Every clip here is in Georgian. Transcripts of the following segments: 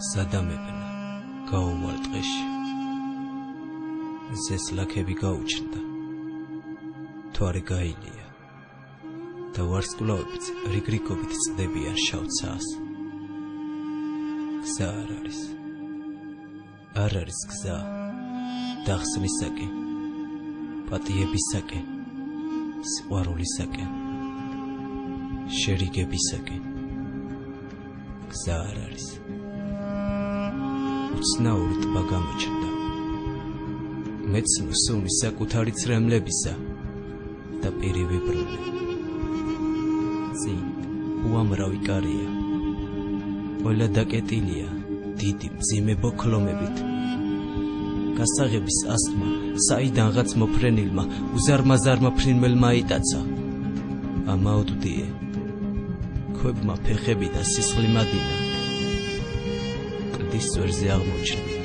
სადამებნა გაუვალ ტყეში ზესლაქები გაუჩნდა თვარი გაილია და ვარსკვლავებიც რიგრიგობით წდებიან შავ ცას გზა არ არის გზა დახსნისაკენ პატიებისაკენ სიყვარულისაკენ შერიგებისაკენ გზა არ არის უცნაური ტბა გამოჩნდა მეც მოსუნი საკუთარი ცრემლებისა და პირი ვიბრუნე წინ უამრავი კარია ყველა დაკეტილია დიდი მძიმე ბოქლომებით გასაღების ასთმა საიდანღაც მოფრენილმა უზარმაზარმა ფრინველმა იტაცა ამაუდდიე ქვებმა ფეხები და სისხლი მადინა კლდის წვერზე აღმოჩნდი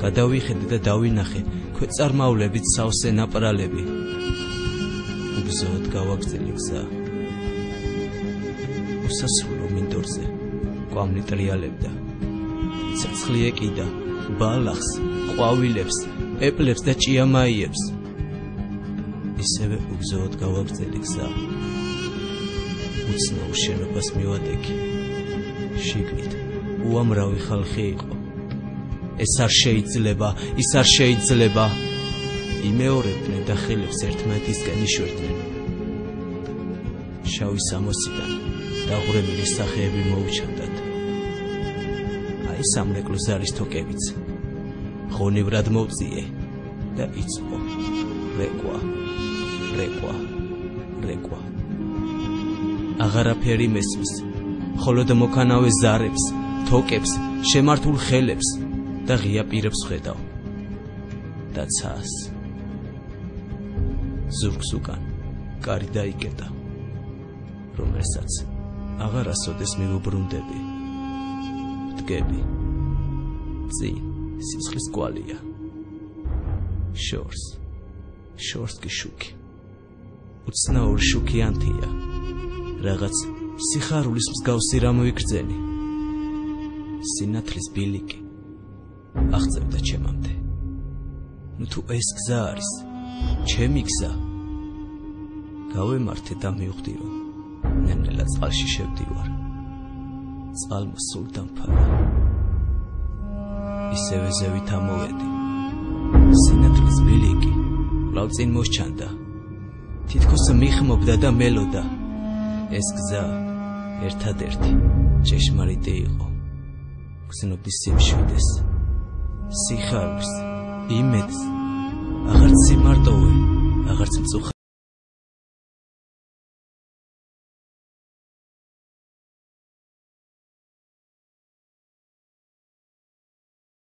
გადავიხედე და დავინახე ქვეწარმავლებით სავსე ნაპრალები უბზოდ გავაგრძელე გზა უსასრულო მინდორზე კვამლი ტრიალებდა ცეცხლი ეკიდა ბალახს ყვავილებს პეპლებს და ჭიამაიებს ისევე უბზოდ გავაგრძელე გზა უცნაურ შენობას მივადგე შიგნით უამრავი ხალხი იყო ეს არ შეიძლება ის არ შეიძლება იმეორებდნენ და ხელებს ერთმანეთისკენ იშვერდნენ შავი სამოსიდან დაღურებული სახეები მოუჩნდათ აი სამრეკლო ზარის თოკებიც ღონივრად მოვწიე და იწყო რეკვა აღარაფერი მესმის მხოლოდ მოქანავე ზარებს თოკებს შემართულ ხელებს და ღია პირებს ხედავ და ცას ზურგს უკან კარი დაიკეტა რომელსაც აღარასოდეს მივუბრუნდები ვდგები წინ სისხლის კვალია შორს კი შუქი უცნაური შუქიანთია რაღაც სიხარულის მსგავსი რამ ვიგრძენი სინათლის ბილიკი აღწევდა ჩემამდე ნუ თუ ეს გზა არის ჩემი გზა გავემართე და მივხვდი რომ ნელ-ნელა წყალში შევდივარ წყალმა სულ დამფარა ისევე ზევით ამოვედი სინათლის ბილიკი კვლავ წინ მოსჩანდა თითქოს მიხმობდა და მელოდა ეს გზა ერთადერთი ჭეშმარიტი იყო გზნობდი სიმშვიდეს სიხარულს იმედს აღარც სიმარტოვე აღარც მწუხარებას